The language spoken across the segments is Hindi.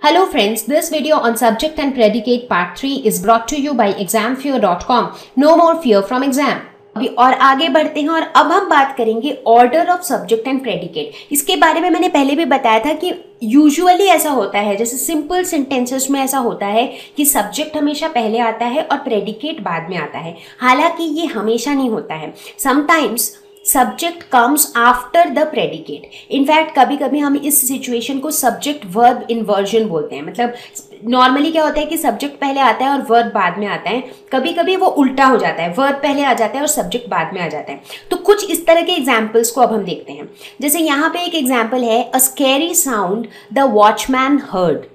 Hello friends, this video on subject and predicate part 3 is brought to you by examfear.com. No more fear from exam. अभी और आगे बढ़ते हैं और अब हम बात करेंगे order of subject and predicate. इसके बारे में मैंने पहले भी बताया था कि यूजुअली ऐसा होता है, जैसे सिंपल सेंटेंसेस में ऐसा होता है कि सब्जेक्ट हमेशा पहले आता है और प्रेडिकेट बाद में आता है। हालांकि ये हमेशा नहीं होता है, sometimes subject comes after the predicate. In fact कभी कभी हम इस सिचुएशन को सब्जेक्ट वर्ब इन्वर्जन बोलते हैं। मतलब नॉर्मली क्या होता है कि सब्जेक्ट पहले आता है और वर्ब बाद में आता है, कभी कभी वो उल्टा हो जाता है, वर्ब पहले आ जाता है और सब्जेक्ट बाद में आ जाता है। तो कुछ इस तरह के एग्जाम्पल्स को अब हम देखते हैं। जैसे यहाँ पे एक एग्जाम्पल है, a scary sound the watchman heard.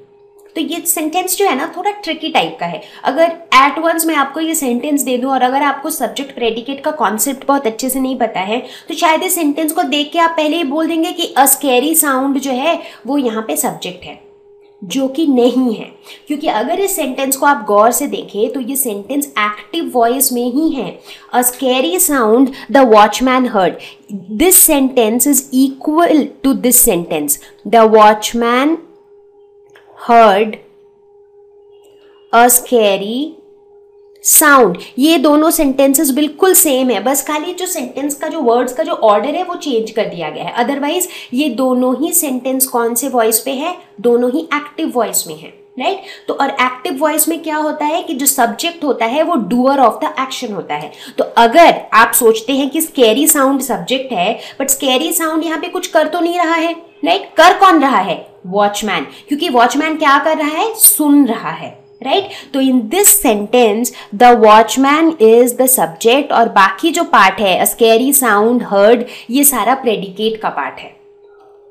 तो ये सेंटेंस जो है ना थोड़ा ट्रिकी टाइप का है। अगर एट वंस मैं आपको ये सेंटेंस दे दूं और अगर आपको सब्जेक्ट प्रेडिकेट का कॉन्सेप्ट बहुत अच्छे से नहीं पता है तो शायद इस सेंटेंस को देख के आप पहले ही बोल देंगे कि अ स्कैरी साउंड जो है वो यहाँ पे सब्जेक्ट है, जो कि नहीं है। क्योंकि अगर इस सेंटेंस को आप गौर से देखें तो ये सेंटेंस एक्टिव वॉइस में ही है। A scary sound the watchman heard, this sentence is equal to this sentence, the watchman heard a scary sound। ये दोनों सेंटेंसेस बिल्कुल सेम है, बस खाली जो सेंटेंस का जो वर्ड्स का जो ऑर्डर है वो चेंज कर दिया गया है। अदरवाइज ये दोनों ही सेंटेंस कौन से वॉइस पे है? दोनों ही एक्टिव वॉइस में है, राइट। तो और एक्टिव वॉइस में क्या होता है कि जो सब्जेक्ट होता है वो डूअर ऑफ द एक्शन होता है। तो अगर आप सोचते हैं कि स्कैरी साउंड सब्जेक्ट है बट स्कैरी साउंड यहाँ पे कुछ कर तो नहीं रहा है, राइट। कर कौन रहा है? वॉचमैन, क्योंकि वॉचमैन क्या कर रहा है? सुन रहा है, राइट। तो in this sentence the watchman is the subject और बाकी जो पार्ट है, अ स्कैरी साउंड हर्ड, ये सारा प्रेडिकेट का पार्ट है।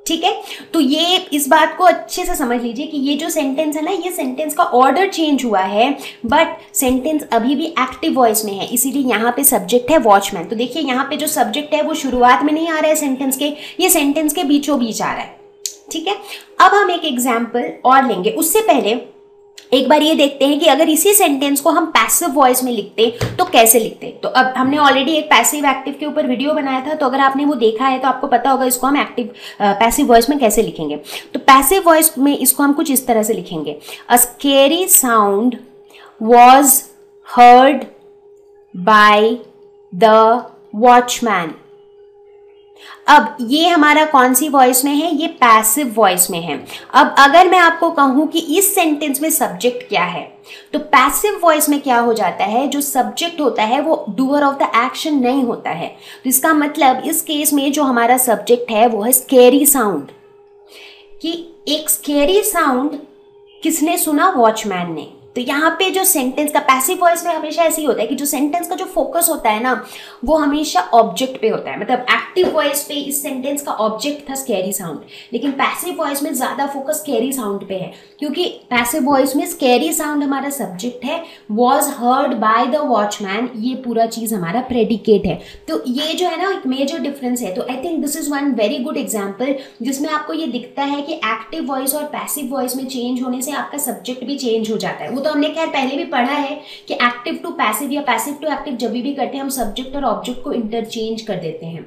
ठीक है, तो ये इस बात को अच्छे से समझ लीजिए कि ये जो सेंटेंस है ना, ये सेंटेंस का ऑर्डर चेंज हुआ है बट सेंटेंस अभी भी एक्टिव वॉइस में है, इसीलिए यहाँ पे सब्जेक्ट है वॉचमैन। तो देखिए यहाँ पे जो सब्जेक्ट है वो शुरुआत में नहीं आ रहा है सेंटेंस के, ये सेंटेंस के बीचों बीच आ रहा है। ठीक है, अब हम एक एग्जाम्पल और लेंगे। उससे पहले एक बार ये देखते हैं कि अगर इसी सेंटेंस को हम पैसिव वॉइस में लिखते तो कैसे लिखते। तो अब हमने ऑलरेडी एक पैसिव एक्टिव के ऊपर वीडियो बनाया था, तो अगर आपने वो देखा है तो आपको पता होगा इसको हम एक्टिव पैसिव वॉइस में कैसे लिखेंगे। तो पैसिव वॉइस में इसको हम कुछ इस तरह से लिखेंगे, अ scary sound was heard by the watchman. अब ये हमारा कौन सी वॉइस में है? ये पैसिव वॉइस में है। अब अगर मैं आपको कहूं कि इस सेंटेंस में सब्जेक्ट क्या है, तो पैसिव वॉइस में क्या हो जाता है, जो सब्जेक्ट होता है वो डूअर ऑफ द एक्शन नहीं होता है। तो इसका मतलब इस केस में जो हमारा सब्जेक्ट है वो है स्कैरी साउंड, कि एक स्कैरी साउंड किसने सुना? वॉचमैन ने। तो यहाँ पे जो सेंटेंस का पैसिव वॉइस में हमेशा ऐसे ही होता है कि जो सेंटेंस का जो फोकस होता है ना वो हमेशा ऑब्जेक्ट पे होता है। मतलब एक्टिव वॉइस पे इस सेंटेंस का ऑब्जेक्ट था स्कैरी साउंड, लेकिन पैसिव वॉइस में ज्यादा फोकस स्कैरी साउंड पे है, क्योंकि पैसिव वॉइस में स्कैरी साउंड हमारा सब्जेक्ट है, was heard by the watchman ये पूरा चीज हमारा प्रेडिकेट है। तो ये जो है ना एक मेजर डिफरेंस है। तो I think this is one very good example जिसमें आपको ये दिखता है कि एक्टिव वॉइस और पैसिव वॉइस में चेंज होने से आपका सब्जेक्ट भी चेंज हो जाता है। वो तो हमने खैर पहले भी पढ़ा है कि एक्टिव टू पैसिव या पैसिव टू एक्टिव जब भी करते हैं हम सब्जेक्ट और ऑब्जेक्ट को इंटरचेंज कर देते हैं।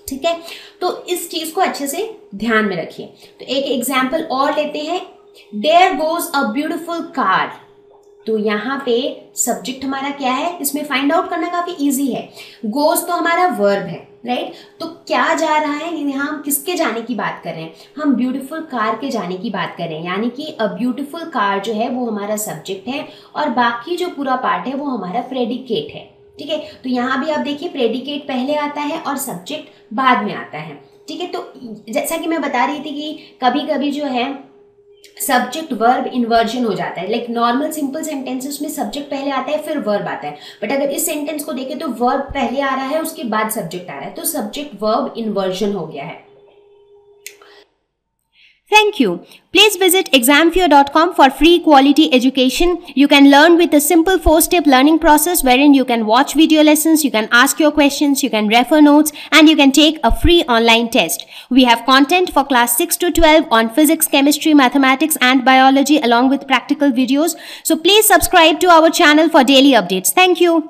ठीक है, तो इस चीज को अच्छे से ध्यान में रखिए। तो एक एग्जांपल और लेते हैं, there goes a beautiful car. तो यहाँ पे सब्जेक्ट हमारा क्या है, इसमें फाइंड आउट करना काफी इजी है। गोज तो हमारा वर्ब है, राइट। तो क्या जा रहा है, यहाँ हम किसके जाने की बात कर रहे हैं? हम ब्यूटीफुल कार के जाने की बात कर रहे हैं, यानी कि अ ब्यूटीफुल कार जो है वो हमारा सब्जेक्ट है और बाकी जो पूरा पार्ट है वो हमारा प्रेडिकेट है। ठीक है, तो यहाँ भी आप देखिए प्रेडिकेट पहले आता है और सब्जेक्ट बाद में आता है। ठीक है, तो जैसा कि मैं बता रही थी कि कभी कभी जो है सब्जेक्ट वर्ब इन्वर्जन हो जाता है। लाइक नॉर्मल सिंपल सेंटेंसेस में सब्जेक्ट पहले आता है फिर वर्ब आता है, बट अगर इस सेंटेंस को देखें तो वर्ब पहले आ रहा है उसके बाद सब्जेक्ट आ रहा है, तो सब्जेक्ट वर्ब इन्वर्जन हो गया है। Thank you. Please visit examfear.com for free quality education. You can learn with a simple 4-step learning process wherein you can watch video lessons, you can ask your questions, you can refer notes, and you can take a free online test. We have content for class 6 to 12 on physics, chemistry, mathematics, and biology along with practical videos. So please subscribe to our channel for daily updates. Thank you.